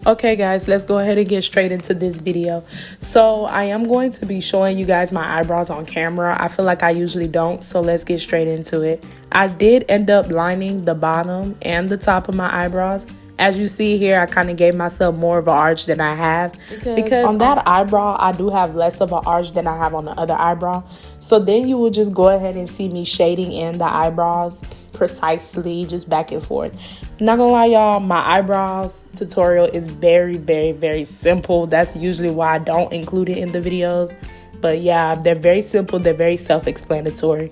Okay guys, let's go ahead and get straight into this video. So I am going to be showing you guys my eyebrows on camera. I feel like I usually don't, so let's get straight into it. I did end up lining the bottom and the top of my eyebrows. As you see here, I kind of gave myself more of an arch than I have because on that eyebrow I do have less of an arch than I have on the other eyebrow. So then you will just go ahead and see me shading in the eyebrows precisely, just back and forth. Not gonna lie y'all, my eyebrows tutorial is very simple. That's usually why I don't include it in the videos, but yeah, they're very simple, they're very self-explanatory.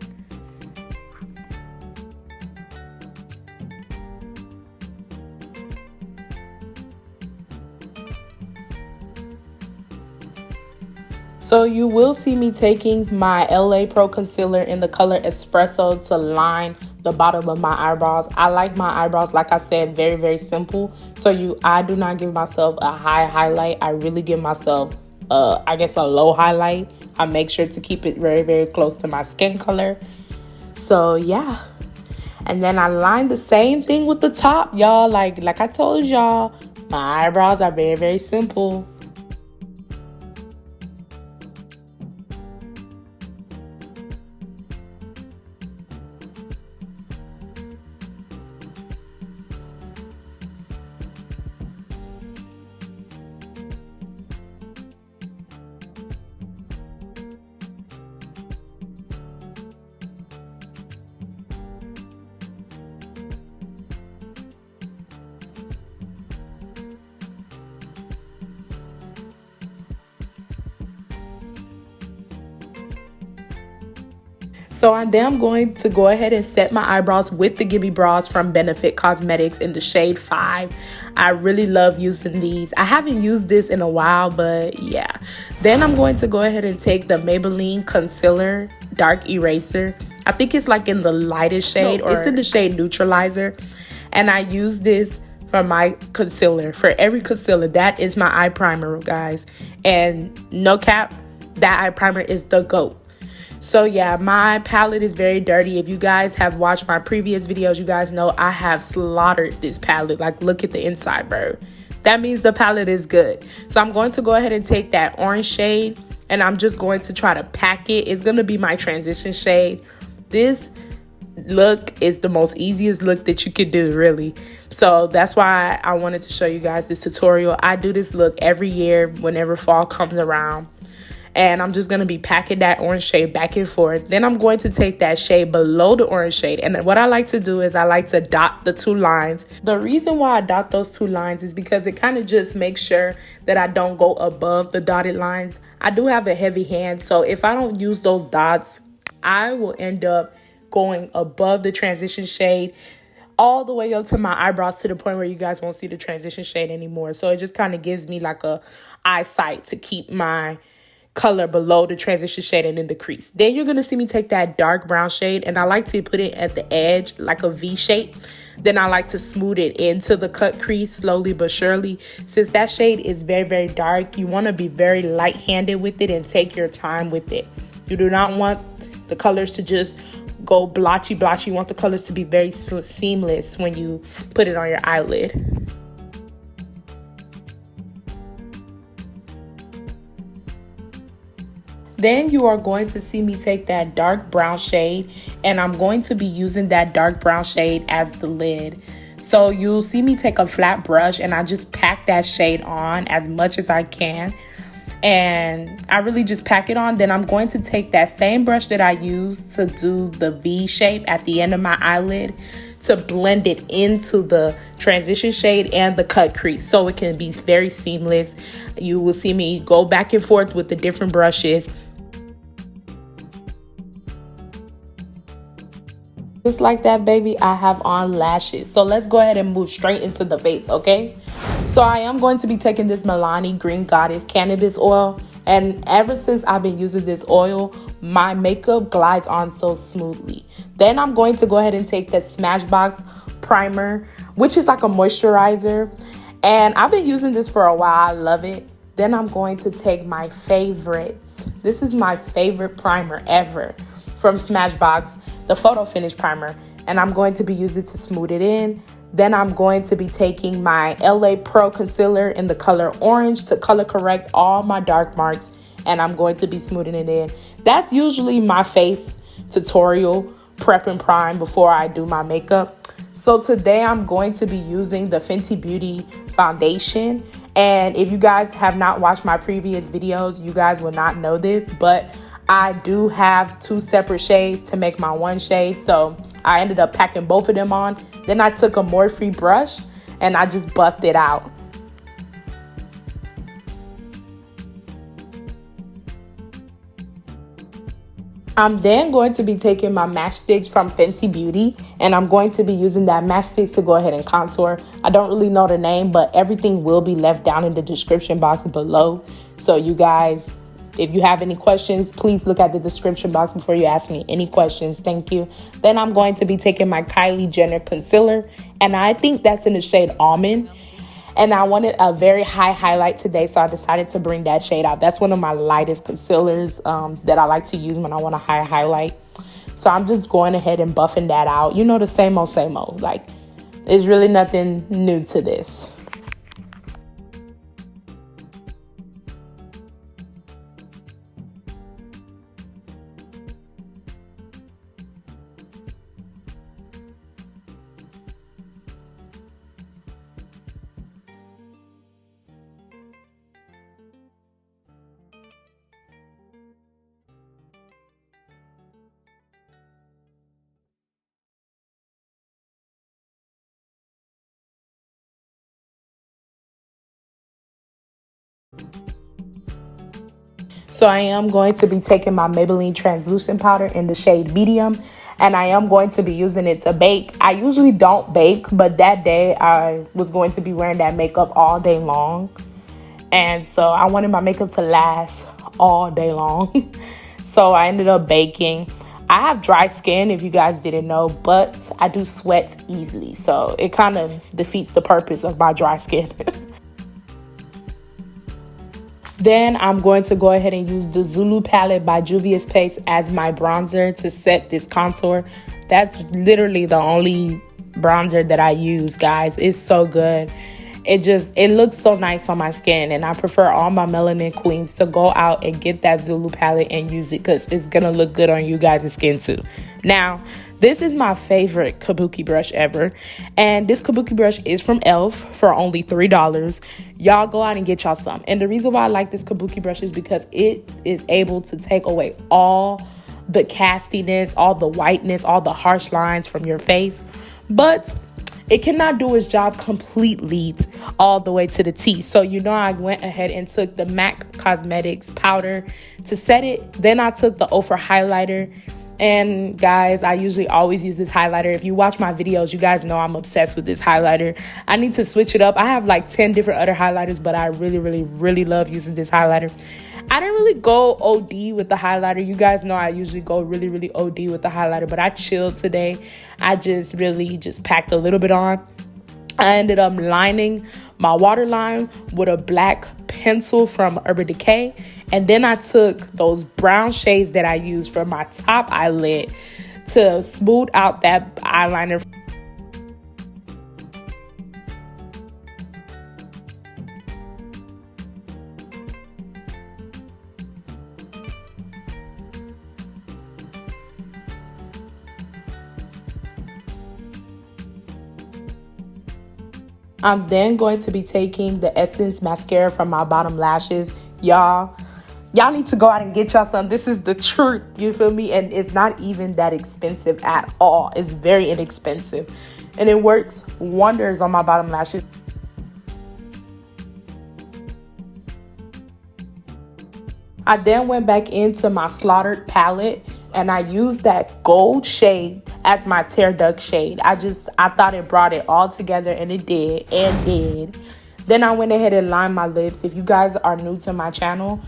So you will see me taking my LA Pro concealer in the color espresso to line the bottom of my eyebrows. I like my eyebrows, like I said, very simple. So I do not give myself a high highlight. I really give myself I guess a low highlight. I make sure to keep it very close to my skin color. So yeah, and then I line the same thing with the top, y'all. Like I told y'all, my eyebrows are very simple. So I am going to go ahead and set my eyebrows with the Gimmie Brows from Benefit Cosmetics in the shade 5. I really love using these. I haven't used this in a while, but yeah. Then I'm going to go ahead and take the Maybelline Concealer Dark Eraser. I think it's like in the lightest shade, or it's in the shade Neutralizer. And I use this for my concealer. For every concealer, that is my eye primer, guys. And no cap, that eye primer is the GOAT. So yeah, my palette is very dirty. If you guys have watched my previous videos, you guys know I have slaughtered this palette. Like, look at the inside, bro. That means the palette is good. So I'm going to go ahead and take that orange shade and I'm just going to try to pack it. It's going to be my transition shade. This look is the most easiest look that you could do, really. So that's why I wanted to show you guys this tutorial. I do this look every year whenever fall comes around. And I'm just going to be packing that orange shade back and forth. Then I'm going to take that shade below the orange shade. And what I like to do is I like to dot the two lines. The reason why I dot those two lines is because it kind of just makes sure that I don't go above the dotted lines. I do have a heavy hand, so if I don't use those dots, I will end up going above the transition shade all the way up to my eyebrows, to the point where you guys won't see the transition shade anymore. So it just kind of gives me like a eyesight to keep my color below the transition shade and in the crease. Then you're going to see me take that dark brown shade, and I like to put it at the edge like a V shape. Then I like to smooth it into the cut crease slowly but surely. Since that shade is very dark, you want to be very light-handed with it and take your time with it. You do not want the colors to just go blotchy. You want the colors to be very seamless when you put it on your eyelid. Then you are going to see me take that dark brown shade, and I'm going to be using that dark brown shade as the lid. So you'll see me take a flat brush and I just pack that shade on as much as I can. And I really just pack it on. Then I'm going to take that same brush that I used to do the V shape at the end of my eyelid to blend it into the transition shade and the cut crease, so it can be very seamless. You will see me go back and forth with the different brushes. Just like that, baby, I have on lashes. So let's go ahead and move straight into the face, okay? So I am going to be taking this Milani Green Goddess Cannabis Oil. And ever since I've been using this oil, my makeup glides on so smoothly. Then I'm going to go ahead and take the Smashbox Primer, which is like a moisturizer. And I've been using this for a while. I love it. Then I'm going to take my favorite. This is my favorite primer ever from Smashbox, the Photo Finish Primer. and I'm going to be using it to smooth it in. Then I'm going to be taking my LA Pro concealer in the color orange to color correct all my dark marks, and I'm going to be smoothing it in. That's usually my face tutorial, prep and prime before I do my makeup. So today I'm going to be using the Fenty Beauty foundation. And if you guys have not watched my previous videos, you guys will not know this, but I do have 2 separate shades to make my one shade. So I ended up packing both of them on. Then I took a Morphe brush and I just buffed it out. I'm then going to be taking my matchsticks from Fenty Beauty, and I'm going to be using that matchsticks to go ahead and contour. I don't really know the name, but everything will be left down in the description box below. So you guys, if you have any questions, please look at the description box before you ask me any questions. Thank you. Then I'm going to be taking my Kylie Jenner concealer, and I think that's in the shade Almond. And I wanted a very high highlight today, so I decided to bring that shade out. That's one of my lightest concealers that I like to use when I want a high highlight. So I'm just going ahead and buffing that out. You know, the same old, same old. Like, there's really nothing new to this. So I am going to be taking my Maybelline translucent powder in the shade medium, and I am going to be using it to bake. I usually don't bake, but that day I was going to be wearing that makeup all day long. And so I wanted my makeup to last all day long. So I ended up baking. I have dry skin, if you guys didn't know, but I do sweat easily. So it kind of defeats the purpose of my dry skin. Then I'm going to go ahead and use the Zulu palette by Juvias Paste as my bronzer to set this contour. That's literally the only bronzer that I use, guys. It's so good. It looks so nice on my skin, and I prefer all my melanin queens to go out and get that Zulu palette and use it because it's gonna look good on you guys' skin too. Now, this is my favorite kabuki brush ever, and this kabuki brush is from e.l.f. for only $3. Y'all go out and get y'all some. And the reason why I like this kabuki brush is because it is able to take away all the castiness, all the whiteness, all the harsh lines from your face, but it cannot do its job completely all the way to the T. So, you know, I went ahead and took the MAC Cosmetics powder to set it. Then I took the Ofra highlighter. And guys, I usually always use this highlighter. If you watch my videos, you guys know I'm obsessed with this highlighter. I need to switch it up. I have like 10 different other highlighters, but I really love using this highlighter. I didn't really go OD with the highlighter. You guys know I usually go really OD with the highlighter, but I chilled today. I just really packed a little bit on. I ended up lining my waterline with a black pencil from Urban Decay. And then I took those brown shades that I used for my top eyelid to smooth out that eyeliner. I'm then going to be taking the Essence mascara from my bottom lashes. Y'all need to go out and get y'all some. This is the truth, you feel me? And it's not even that expensive at all. It's very inexpensive, and it works wonders on my bottom lashes. I then went back into my Slaughtered palette, and I used that gold shade as my tear duct shade. I thought it brought it all together, and it did. Then I went ahead and lined my lips. If you guys are new to my channel,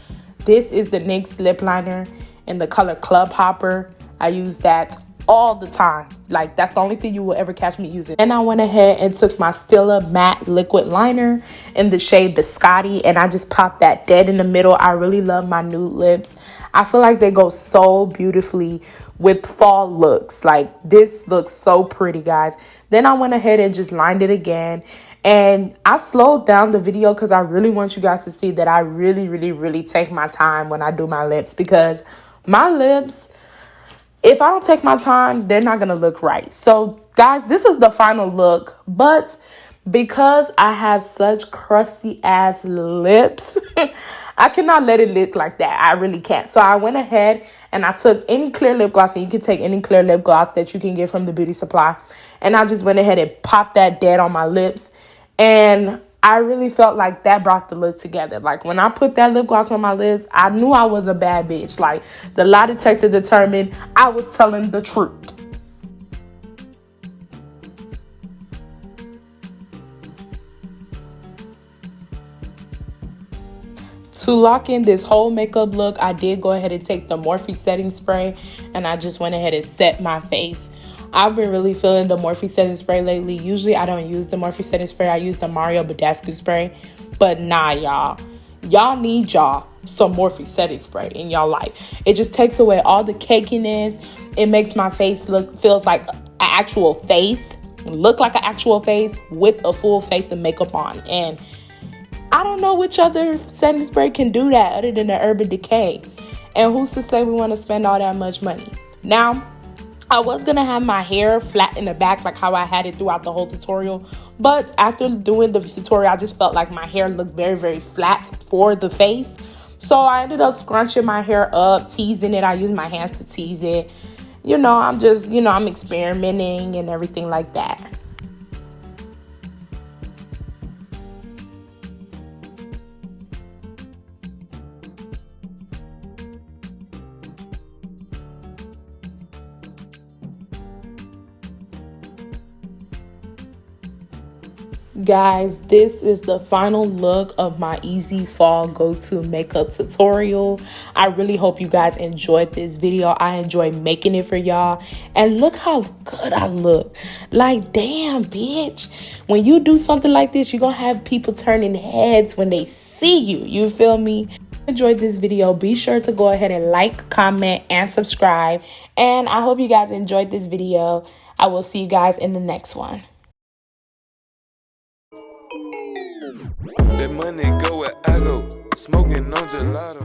this is the NYX lip liner in the color Clubnhopper. I use that all the time. Like, that's the only thing you will ever catch me using. And I went ahead and took my Stila matte liquid liner in the shade biscotti, and I just popped that dead in the middle. I really love my nude lips. I feel like they go so beautifully with fall looks. Like, this looks so pretty, guys. Then I went ahead and just lined it again, and I slowed down the video because I really want you guys to see that I really take my time when I do my lips, because my lips, if I don't take my time, they're not going to look right. So, guys, this is the final look. But because I have such crusty ass lips, I cannot let it look like that. I really can't. So I went ahead and I took any clear lip gloss, and you can take any clear lip gloss that you can get from the beauty supply. And I just went ahead and popped that dead on my lips. And I really felt like that brought the look together. Like, when I put that lip gloss on my lips, I knew I was a bad bitch. Like, the lie detector determined I was telling the truth. To lock in this whole makeup look, I did go ahead and take the Morphe setting spray, and I just went ahead and set my face. I've been really feeling the Morphe setting spray lately. Usually I don't use the Morphe setting spray. I use the Mario Badescu spray. But nah, y'all. Y'all need some Morphe setting spray in y'all life. It just takes away all the cakiness. It makes my face feels like an actual face. Look like an actual face with a full face of makeup on. And I don't know which other setting spray can do that other than the Urban Decay. And who's to say we want to spend all that much money? Now, I was going to have my hair flat in the back like how I had it throughout the whole tutorial. But after doing the tutorial, I just felt like my hair looked very flat for the face. So I ended up scrunching my hair up, teasing it. I used my hands to tease it. You know, I'm experimenting and everything like that. Guys, this is the final look of my easy fall go-to makeup tutorial. I really hope you guys enjoyed this video. I enjoyed making it for y'all. And look how good I look. Like, damn, bitch. When you do something like this, you're gonna have people turning heads when they see you. You feel me? Enjoyed this video, be sure to go ahead and like, comment, and subscribe. And I hope you guys enjoyed this video. I will see you guys in the next one. That money go where I go, smoking on gelato.